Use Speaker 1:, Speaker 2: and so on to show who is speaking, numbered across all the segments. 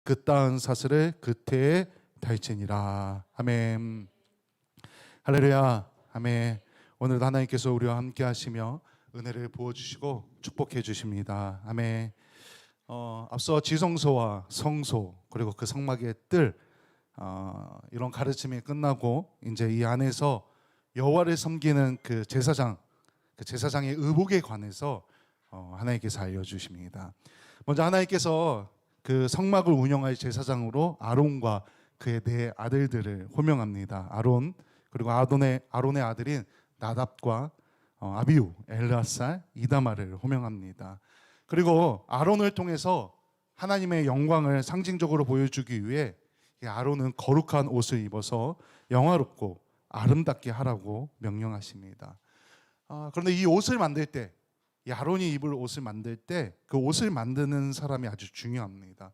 Speaker 1: 그 따은 사슬을 그태에 달지니라. 아멘. 할렐루야. 아멘. 오늘도 하나님께서 우리와 함께 하시며 은혜를 부어주시고 축복해 주십니다. 아멘. 앞서 지성소와 성소 그리고 그 성막의 뜰 이런 가르침이 끝나고 이제 이 안에서 여호와를 섬기는 그 제사장의 의복에 관해서 하나님께서 알려주십니다. 먼저 하나님께서 그 성막을 운영할 제사장으로 아론과 그의 네 아들들을 호명합니다. 아론 그리고 아론의 아들인 나답과 아비후, 엘르앗살, 이다말을 호명합니다. 그리고 아론을 통해서 하나님의 영광을 상징적으로 보여주기 위해 아론은 거룩한 옷을 입어서 영화롭고 아름답게 하라고 명령하십니다. 그런데 이 옷을 만들 때, 이 아론이 입을 옷을 만들 때 그 옷을 만드는 사람이 아주 중요합니다.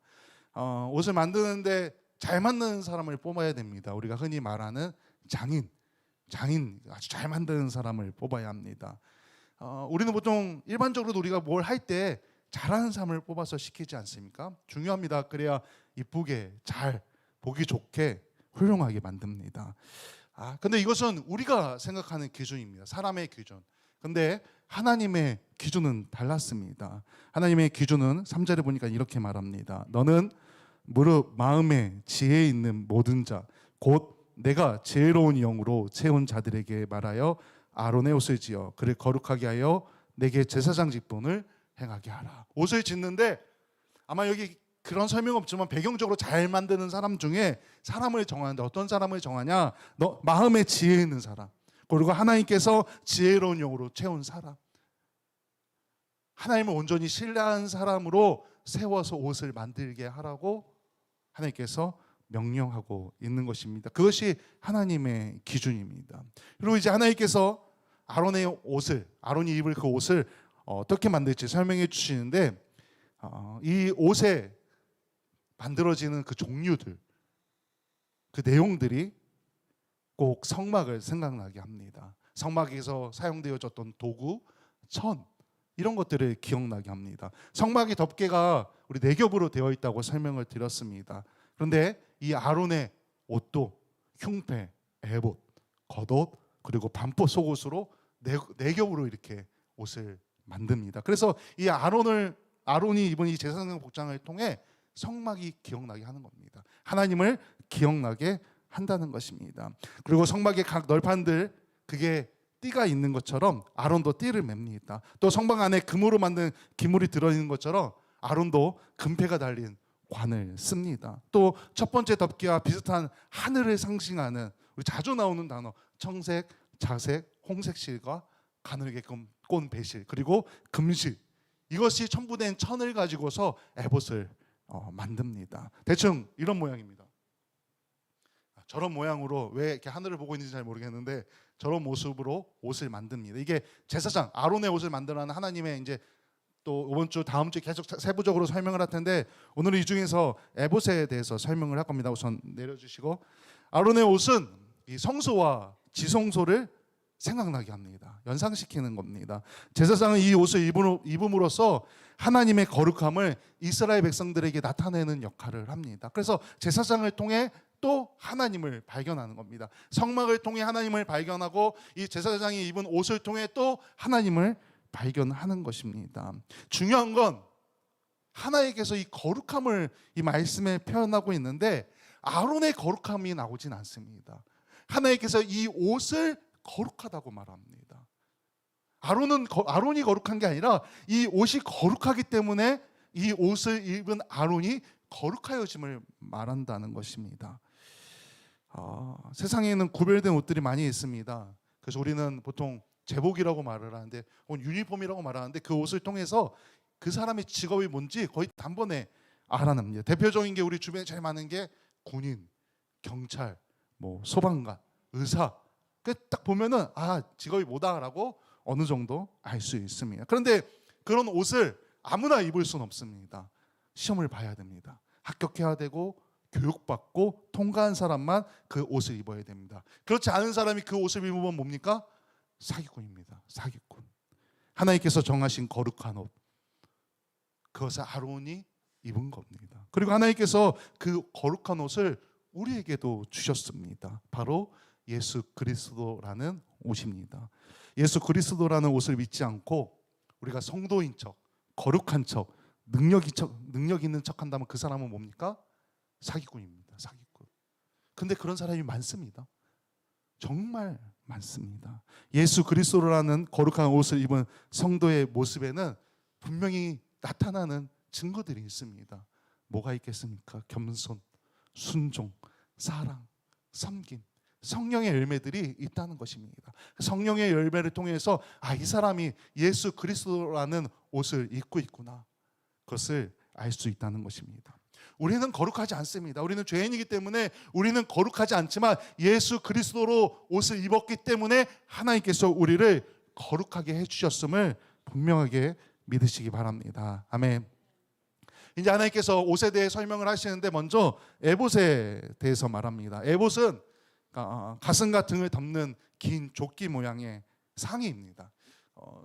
Speaker 1: 옷을 만드는데 잘 만드는 사람을 뽑아야 됩니다. 우리가 흔히 말하는 장인 아주 잘 만드는 사람을 뽑아야 합니다. 우리는 보통 일반적으로 우리가 뭘 할 때 잘하는 사람을 뽑아서 시키지 않습니까? 중요합니다. 그래야 이쁘게 잘 보기 좋게 훌륭하게 만듭니다. 근데 이것은 우리가 생각하는 기준입니다. 사람의 기준. 근데 하나님의 기준은 달랐습니다. 하나님의 기준은 3절에 보니까 이렇게 말합니다. 너는 무릇 마음에 지혜 있는 모든 자, 곧 내가 지혜로운 영으로 채운 자들에게 말하여 아론의 옷을 지어 그를 거룩하게 하여 내게 제사장 직분을 행하게 하라. 옷을 짓는데 아마 여기 그런 설명 없지만 배경적으로 잘 만드는 사람 중에 사람을 정하는데 어떤 사람을 정하냐? 너 마음에 지혜 있는 사람. 그리고 하나님께서 지혜로운 영으로 채운 사람. 하나님을 온전히 신뢰한 사람으로 세워서 옷을 만들게 하라고 하나님께서 명령하고 있는 것입니다. 그것이 하나님의 기준입니다. 그리고 이제 하나님께서 아론이 입을 그 옷을 어떻게 만들지 설명해 주시는데 이 옷에 만들어지는 그 종류들, 그 내용들이 꼭 성막을 생각나게 합니다. 성막에서 사용되어졌던 도구, 천 이런 것들을 기억나게 합니다. 성막의 덮개가 우리 네 겹으로 되어 있다고 설명을 드렸습니다. 그런데 이 아론의 옷도 흉패, 에봇, 겉옷 그리고 반포 속옷으로 네 겹으로 이렇게 옷을 만듭니다. 그래서 이 아론이 입은 이 제사장 복장을 통해 성막이 기억나게 하는 겁니다. 하나님을 기억나게 한다는 것입니다. 그리고 성막의 각 널판들 그게 띠가 있는 것처럼 아론도 띠를 맵니다. 또 성막 안에 금으로 만든 기물이 들어있는 것처럼 아론도 금패가 달린 관을 씁니다. 또 첫 번째 덮개와 비슷한 하늘을 상징하는 우리 자주 나오는 단어 청색, 자색, 홍색 실과 가늘게 꼰 배실 그리고 금실 이것이 첨부된 천을 가지고서 에봇을 만듭니다. 대충 이런 모양입니다. 저런 모양으로 왜 이렇게 하늘을 보고 있는지 잘 모르겠는데 저런 모습으로 옷을 만듭니다. 이게 제사장 아론의 옷을 만들어내는 하나님의 이제 또 이번 주 다음 주 계속 세부적으로 설명을 할 텐데 오늘은 이 중에서 에봇에 대해서 설명을 할 겁니다. 우선 내려주시고 아론의 옷은 이 성소와 지성소를 생각나게 합니다. 연상시키는 겁니다. 제사장은 이 옷을 입음으로써 하나님의 거룩함을 이스라엘 백성들에게 나타내는 역할을 합니다. 그래서 제사장을 통해 또 하나님을 발견하는 겁니다. 성막을 통해 하나님을 발견하고 이 제사장이 입은 옷을 통해 또 하나님을 발견하는 것입니다. 중요한 건 하나님께서 이 거룩함을 이 말씀에 표현하고 있는데 아론의 거룩함이 나오진 않습니다. 하나님께서 이 옷을 거룩하다고 말합니다. 아론이 거룩한 게 아니라 이 옷이 거룩하기 때문에 이 옷을 입은 아론이 거룩하여짐을 말한다는 것입니다. 세상에는 구별된 옷들이 많이 있습니다. 그래서 우리는 보통 제복이라고 말을 하는데 혹은 유니폼이라고 말하는데 그 옷을 통해서 그 사람의 직업이 뭔지 거의 단번에 알아냅니다. 대표적인 게 우리 주변에 제일 많은 게 군인, 경찰, 소방관, 의사. 딱 보면은 직업이 뭐다라고 어느 정도 알 수 있습니다. 그런데 그런 옷을 아무나 입을 수는 없습니다. 시험을 봐야 됩니다. 합격해야 되고 교육받고 통과한 사람만 그 옷을 입어야 됩니다. 그렇지 않은 사람이 그 옷을 입으면 뭡니까? 사기꾼입니다. 사기꾼. 하나님께서 정하신 거룩한 옷. 그것을 아론이 입은 겁니다. 그리고 하나님께서 그 거룩한 옷을 우리에게도 주셨습니다. 바로 예수 그리스도라는 옷입니다. 예수 그리스도라는 옷을 믿지 않고 우리가 성도인 척, 거룩한 척, 능력 있는 척 한다면 그 사람은 뭡니까? 사기꾼입니다. 사기꾼. 근데 그런 사람이 많습니다. 정말 많습니다. 예수 그리스도라는 거룩한 옷을 입은 성도의 모습에는 분명히 나타나는 증거들이 있습니다. 뭐가 있겠습니까? 겸손, 순종, 사랑, 섬김, 성령의 열매들이 있다는 것입니다. 성령의 열매를 통해서 이 사람이 예수 그리스도라는 옷을 입고 있구나, 그것을 알 수 있다는 것입니다. 우리는 거룩하지 않습니다. 우리는 죄인이기 때문에 우리는 거룩하지 않지만 예수 그리스도로 옷을 입었기 때문에 하나님께서 우리를 거룩하게 해주셨음을 분명하게 믿으시기 바랍니다. 아멘. 이제 하나님께서 옷에 대해 설명을 하시는데 먼저 에봇에 대해서 말합니다. 에봇은 가슴과 등을 덮는 긴 조끼 모양의 상의입니다.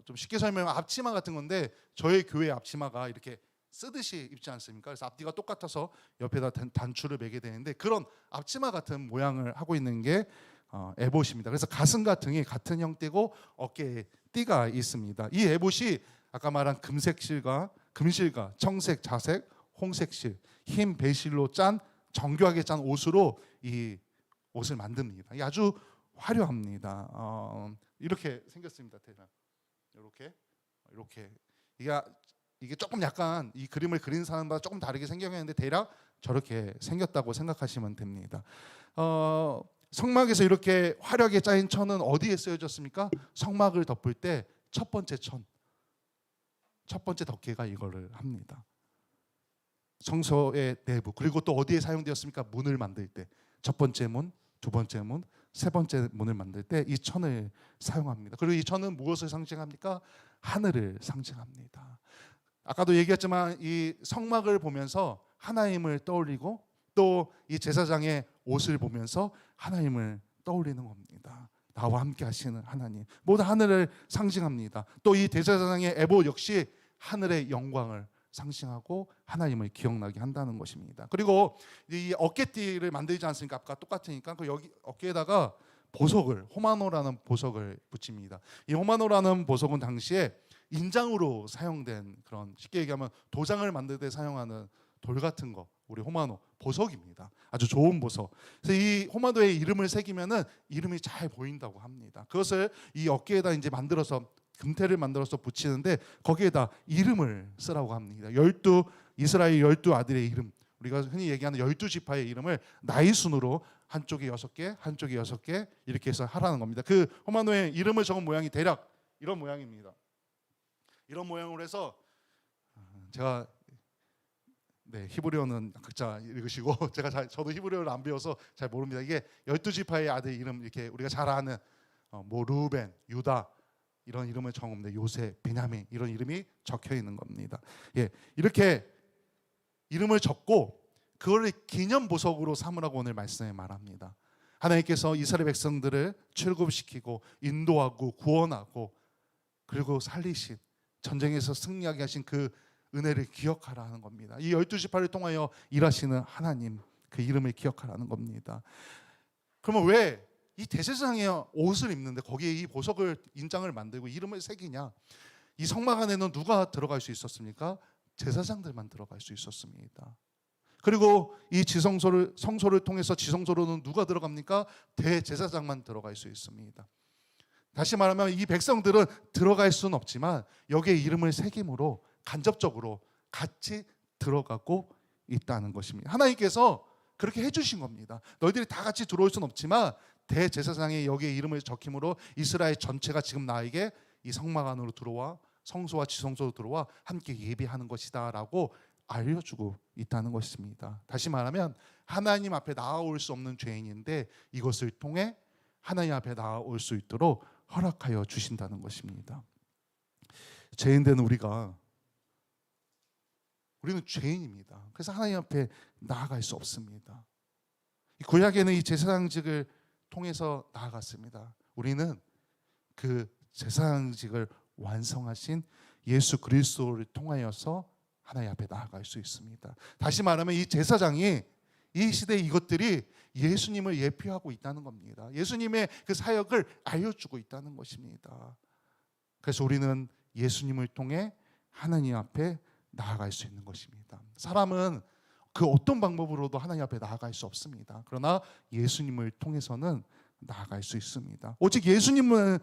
Speaker 1: 좀 쉽게 설명하면 앞치마 같은 건데 저희 교회 앞치마가 이렇게 쓰듯이 입지 않습니까? 그래서 앞뒤가 똑같아서 옆에다 단추를 매게 되는데 그런 앞치마 같은 모양을 하고 있는 게 에봇입니다. 그래서 가슴과 등이 같은 형태고 어깨에 띠가 있습니다. 이 에봇이 아까 말한 금실과 청색, 자색, 홍색실, 흰 배실로 짠 정교하게 짠 옷으로 이 옷을 만듭니다. 아주 화려합니다. 이렇게 생겼습니다. 대략 이렇게 이게 조금 약간 이 그림을 그린 사람마다 조금 다르게 생겼는데 대략 저렇게 생겼다고 생각하시면 됩니다. 성막에서 이렇게 화려하게 짜인 천은 어디에 쓰여졌습니까? 성막을 덮을 때 첫 번째 덮개가 이거를 합니다. 성소의 내부, 그리고 또 어디에 사용되었습니까? 문을 만들 때 첫 번째 문, 두 번째 문, 세 번째 문을 만들 때 이 천을 사용합니다. 그리고 이 천은 무엇을 상징합니까? 하늘을 상징합니다. 아까도 얘기했지만 이 성막을 보면서 하나님을 떠올리고 또 이 제사장의 옷을 보면서 하나님을 떠올리는 겁니다. 나와 함께 하시는 하나님, 모두 하늘을 상징합니다. 또 이 대제사장의 에봇 역시 하늘의 영광을 상징하고 하나님을 기억나게 한다는 것입니다. 그리고 이 어깨띠를 만들지 않습니까? 아까 똑같으니까 그 여기 어깨에다가 보석을, 호마노라는 보석을 붙입니다. 이 호마노라는 보석은 당시에 인장으로 사용된 그런, 쉽게 얘기하면 도장을 만들 때 사용하는 돌 같은 거, 우리 호마노 보석입니다. 아주 좋은 보석. 그래서 이 호마노의 이름을 새기면은 이름이 잘 보인다고 합니다. 그것을 이 어깨에다 이제 만들어서 금태를 만들어서 붙이는데 거기에다 이름을 쓰라고 합니다. 이스라엘 12 아들의 이름, 우리가 흔히 얘기하는 12지파의 이름을 나이 순으로 한쪽에 6개, 한쪽에 6개 이렇게 해서 하라는 겁니다. 그 호마노의 이름을 적은 모양이 대략 이런 모양입니다. 이런 모양으로 해서 제가 히브리어는 각자 읽으시고 저도 히브리어를 안 배워서 잘 모릅니다. 이게 12지파의 아들 이름, 이렇게 우리가 잘 아는 루벤, 유다 이런 이름을 적은 겁니다. 요셉, 베냐민 이런 이름이 적혀 있는 겁니다. 이렇게 이름을 적고 그걸 기념 보석으로 삼으라고 오늘 말씀에 말합니다. 하나님께서 이스라엘 백성들을 출굽시키고 인도하고 구원하고 그리고 살리신, 전쟁에서 승리하게 하신 그 은혜를 기억하라는 겁니다. 이 12지파를 통하여 일하시는 하나님, 그 이름을 기억하라는 겁니다. 그러면 왜 이 대제사장의 옷을 입는데 거기에 이 보석을, 인장을 만들고 이름을 새기냐? 이 성막 안에는 누가 들어갈 수 있었습니까? 제사장들만 들어갈 수 있었습니다. 그리고 이 성소를 통해서 지성소로는 누가 들어갑니까? 대제사장만 들어갈 수 있습니다. 다시 말하면 이 백성들은 들어갈 수는 없지만 여기에 이름을 새김으로 간접적으로 같이 들어가고 있다는 것입니다. 하나님께서 그렇게 해주신 겁니다. 너희들이 다 같이 들어올 수는 없지만 대제사장이 여기에 이름을 적힘으로 이스라엘 전체가 지금 나에게 이 성막 안으로 들어와 성소와 지성소로 들어와 함께 예배하는 것이다 라고 알려주고 있다는 것입니다. 다시 말하면 하나님 앞에 나아올 수 없는 죄인인데 이것을 통해 하나님 앞에 나아올 수 있도록 허락하여 주신다는 것입니다. 죄인된 우리는 죄인입니다. 그래서 하나님 앞에 나아갈 수 없습니다. 구약에는 이 제사장직을 통해서 나아갔습니다. 우리는 그 제사장직을 완성하신 예수 그리스도를 통하여서 하나님 앞에 나아갈 수 있습니다. 다시 말하면 이 제사장이 이 시대에 이것들이 예수님을 예표하고 있다는 겁니다. 예수님의 그 사역을 알려주고 있다는 것입니다. 그래서 우리는 예수님을 통해 하나님 앞에 나아갈 수 있는 것입니다. 사람은 그 어떤 방법으로도 하나님 앞에 나아갈 수 없습니다. 그러나 예수님을 통해서는 나아갈 수 있습니다. 오직 예수님을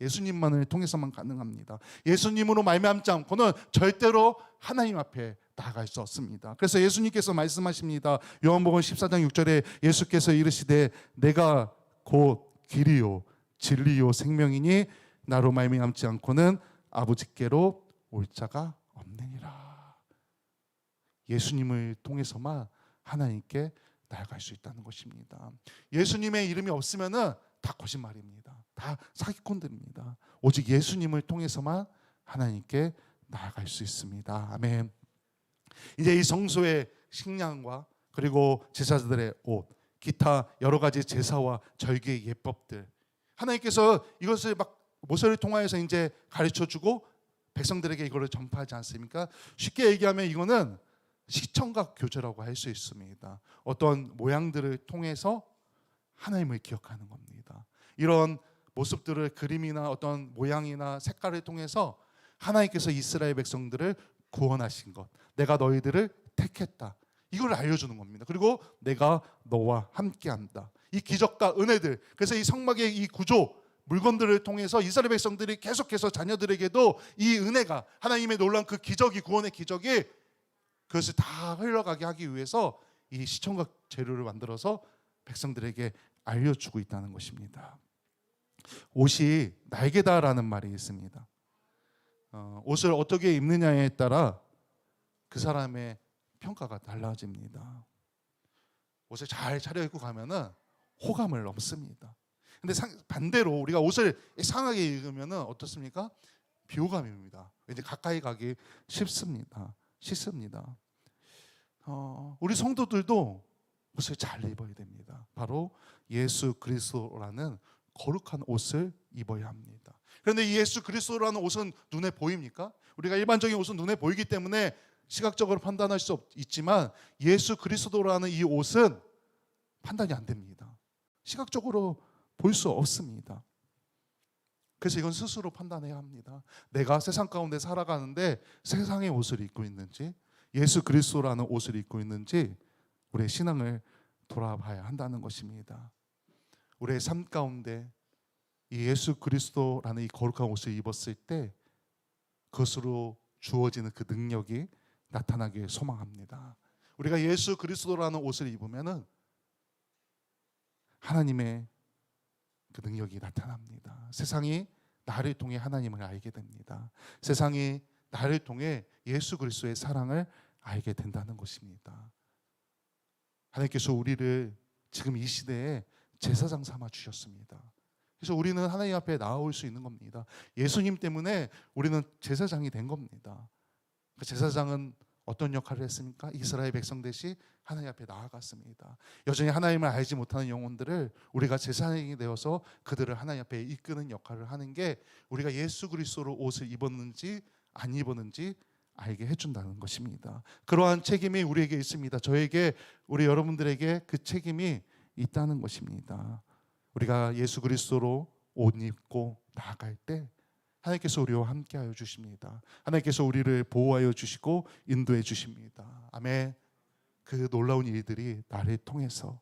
Speaker 1: 예수님만을 통해서만 가능합니다. 예수님으로 말미암지 않고는 절대로 하나님 앞에 나아갈 수 없습니다. 그래서 예수님께서 말씀하십니다. 요한복음 14장 6절에 예수께서 이르시되 내가 곧 길이요 진리요 생명이니 나로 말미암지 않고는 아버지께로 올 자가 없느니라. 예수님을 통해서만 하나님께 나아갈 수 있다는 것입니다. 예수님의 이름이 없으면은 다 거짓말입니다. 다 사기꾼들입니다. 오직 예수님을 통해서만 하나님께 나아갈 수 있습니다. 아멘. 이제 이 성소의 식량과 그리고 제사들의 옷, 기타 여러 가지 제사와 절기의 예법들, 하나님께서 이것을 막 모세를 통하여서 이제 가르쳐주고 백성들에게 이거를 전파하지 않습니까? 쉽게 얘기하면 이거는 시청각 교제라고 할 수 있습니다. 어떤 모양들을 통해서 하나님을 기억하는 겁니다. 이런 모습들을 그림이나 어떤 모양이나 색깔을 통해서 하나님께서 이스라엘 백성들을 구원하신 것, 내가 너희들을 택했다, 이걸 알려주는 겁니다. 그리고 내가 너와 함께한다, 이 기적과 은혜들. 그래서 이 성막의 이 구조, 물건들을 통해서 이스라엘 백성들이 계속해서 자녀들에게도 이 은혜가, 하나님의 놀라운 그 기적이, 구원의 기적이 그것을 다 흘러가게 하기 위해서 이 시청각 재료를 만들어서 백성들에게 알려주고 있다는 것입니다. 옷이 날개다라는 말이 있습니다. 옷을 어떻게 입느냐에 따라 그 사람의 평가가 달라집니다. 옷을 잘 차려입고 가면은 호감을 넘습니다. 근데 반대로 우리가 옷을 이상하게 입으면은 어떻습니까? 비호감입니다. 왠지 가까이 가기 쉽습니다. 우리 성도들도 옷을 잘 입어야 됩니다. 바로 예수 그리스도라는 거룩한 옷을 입어야 합니다. 그런데 이 예수 그리스도라는 옷은 눈에 보입니까? 우리가 일반적인 옷은 눈에 보이기 때문에 시각적으로 판단할 수 있지만 예수 그리스도라는 이 옷은 판단이 안 됩니다. 시각적으로 볼 수 없습니다. 그래서 이건 스스로 판단해야 합니다. 내가 세상 가운데 살아가는데 세상의 옷을 입고 있는지, 예수 그리스도라는 옷을 입고 있는지 우리의 신앙을 돌아봐야 한다는 것입니다. 우리의 삶 가운데 이 예수 그리스도라는 이 거룩한 옷을 입었을 때 그것으로 주어지는 그 능력이 나타나길 소망합니다. 우리가 예수 그리스도라는 옷을 입으면은 하나님의 그 능력이 나타납니다. 세상이 나를 통해 하나님을 알게 됩니다. 세상이 나를 통해 예수 그리스도의 사랑을 알게 된다는 것입니다. 하나님께서 우리를 지금 이 시대에 제사장 삼아 주셨습니다. 그래서 우리는 하나님 앞에 나아올 수 있는 겁니다. 예수님 때문에 우리는 제사장이 된 겁니다. 그 제사장은 어떤 역할을 했습니까? 이스라엘 백성 대신 하나님 앞에 나아갔습니다. 여전히 하나님을 알지 못하는 영혼들을 우리가 제사장이 되어서 그들을 하나님 앞에 이끄는 역할을 하는 게 우리가 예수 그리스도로 옷을 입었는지 안 입었는지 알게 해준다는 것입니다. 그러한 책임이 우리에게 있습니다. 저에게, 우리 여러분들에게 그 책임이 있다는 것입니다. 우리가 예수 그리스도로 옷 입고 나아갈 때 하나님께서 우리와 함께하여 주십니다. 하나님께서 우리를 보호하여 주시고 인도해 주십니다. 아멘. 그 놀라운 일들이 나를 통해서,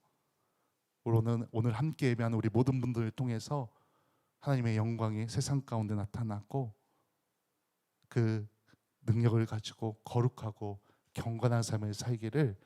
Speaker 1: 오늘 함께 예배하는 우리 모든 분들을 통해서 하나님의 영광이 세상 가운데 나타났고, 그 능력을 가지고 거룩하고 경건한 삶을 살기를